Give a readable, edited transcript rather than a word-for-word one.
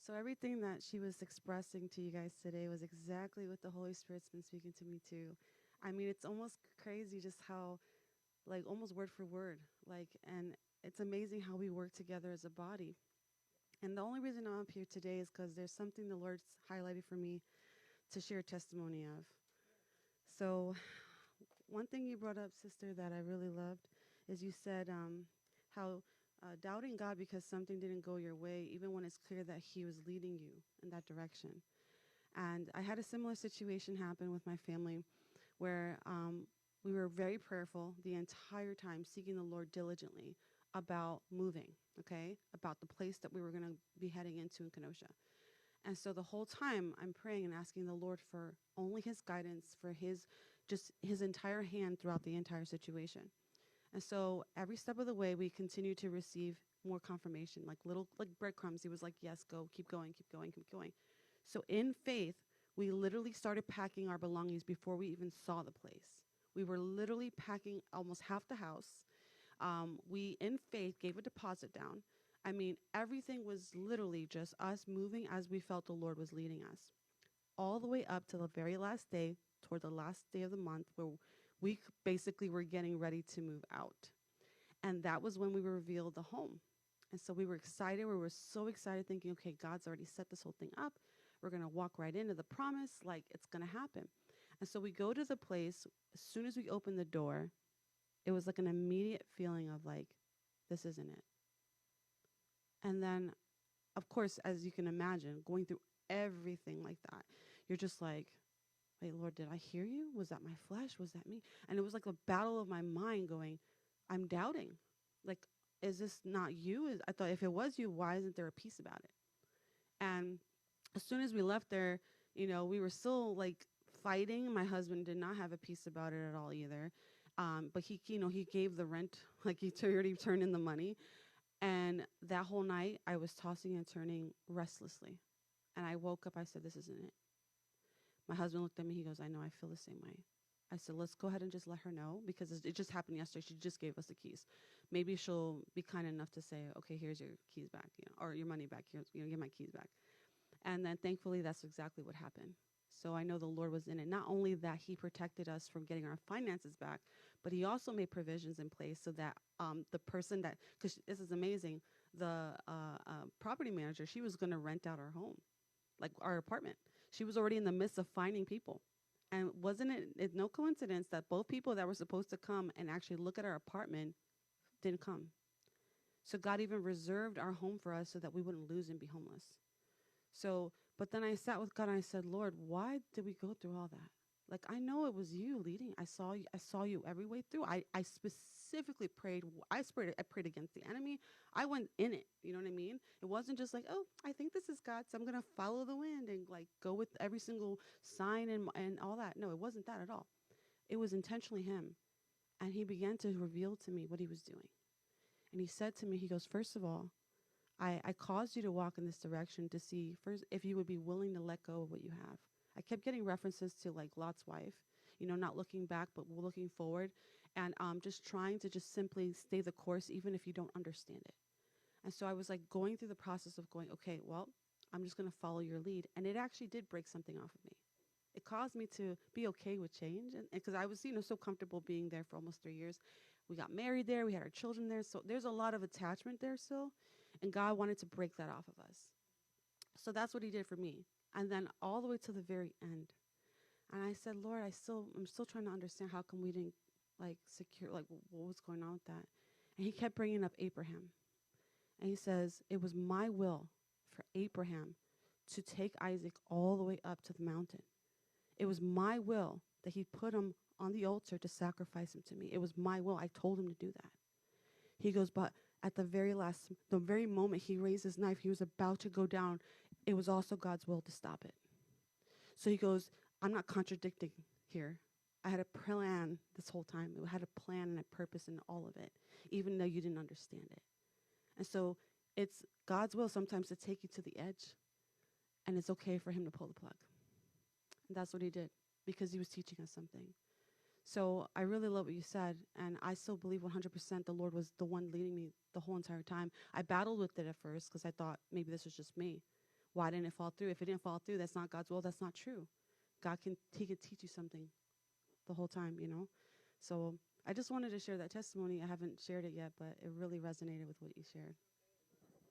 So everything that she was expressing to you guys today was exactly what the Holy Spirit's been speaking to me too. I mean, it's almost crazy just how, like, almost word for word, like, and it's amazing how we work together as a body. And the only reason I'm up here today is because there's something the Lord's highlighted for me to share testimony of. So, one thing you brought up, sister, that I really loved is you said how doubting God because something didn't go your way, even when it's clear that He was leading you in that direction. And I had a similar situation happen with my family where we were very prayerful the entire time, seeking the Lord diligently about moving, okay, about the place that we were going to be heading into in Kenosha. And so the whole time I'm praying and asking the Lord for only His guidance, for His entire hand throughout the entire situation. And so every step of the way, we continue to receive more confirmation, like little like breadcrumbs. He was like, yes, go, keep going, keep going, keep going. So in faith, we literally started packing our belongings before we even saw the place. We were literally packing almost half the house. We, in faith, gave a deposit down. I mean, everything was literally just us moving as we felt the Lord was leading us, all the way up to the very last day, toward the last day of the month, where we basically were getting ready to move out. And that was when we were revealed the home. And so we were excited. We were so excited, thinking, okay, God's already set this whole thing up. We're going to walk right into the promise, like it's going to happen. And so we go to the place. As soon as we open the door, it was like an immediate feeling of like, this isn't it. And then, of course, as you can imagine, going through everything like that, you're just like, wait, Lord, did I hear you? Was that my flesh? Was that me? And it was like a battle of my mind going, I'm doubting. Like, is this not you? I thought if it was you, why isn't there a peace about it? And as soon as we left there, we were still like fighting. My husband did not have a peace about it at all either. But he gave the rent, like he already turned in the money. And that whole night, I was tossing and turning restlessly. And I woke up, I said, this isn't it. My husband looked at me, he goes, I know, I feel the same way. I said, let's go ahead and just let her know because it just happened yesterday. She just gave us the keys. Maybe she'll be kind enough to say, okay, here's your keys back, or your money back. Here's, get my keys back. And then thankfully, that's exactly what happened. So I know the Lord was in it. Not only that He protected us from getting our finances back, but He also made provisions in place so that the person that, because this is amazing, the property manager, she was going to rent out our home, like our apartment. She was already in the midst of finding people. And wasn't it no coincidence that both people that were supposed to come and actually look at our apartment didn't come? So God even reserved our home for us so that we wouldn't lose and be homeless. So, but then I sat with God and I said, Lord, why did we go through all that? Like, I know it was you leading. I saw you every way through. I specifically prayed. I prayed against the enemy. I went in it. You know what I mean? It wasn't just like, oh, I think this is God, so I'm gonna follow the wind and like go with every single sign and all that. No, it wasn't that at all. It was intentionally Him, and He began to reveal to me what He was doing. And He said to me, He goes, first of all, I caused you to walk in this direction to see first if you would be willing to let go of what you have. I kept getting references to like Lot's wife, not looking back, but looking forward, and just trying to just simply stay the course, even if you don't understand it. And so I was like going through the process of going, okay, well, I'm just going to follow your lead. And it actually did break something off of me. It caused me to be okay with change. And because I was, so comfortable being there for almost 3 years. We got married there. We had our children there. So there's a lot of attachment there still. And God wanted to break that off of us. So that's what He did for me. And then all the way to the very end. And I said, Lord, I'm still trying to understand how come we didn't like secure, like what was going on with that. And He kept bringing up Abraham. And He says, it was my will for Abraham to take Isaac all the way up to the mountain. It was my will that He put him on the altar to sacrifice him to me. It was my will. I told him to do that. He goes, but at the very moment he raised his knife, he was about to go down. It was also God's will to stop it. So He goes, I'm not contradicting here. I had a plan this whole time. I had a plan and a purpose in all of it, even though you didn't understand it. And so it's God's will sometimes to take you to the edge, and it's okay for Him to pull the plug. And that's what He did because He was teaching us something. So I really love what you said, and I still believe 100% the Lord was the one leading me the whole entire time. I battled with it at first because I thought maybe this was just me. Why didn't it fall through? If it didn't fall through, that's not God's will. That's not true. He can teach you something the whole time, you know? So I just wanted to share that testimony. I haven't shared it yet, but it really resonated with what you shared.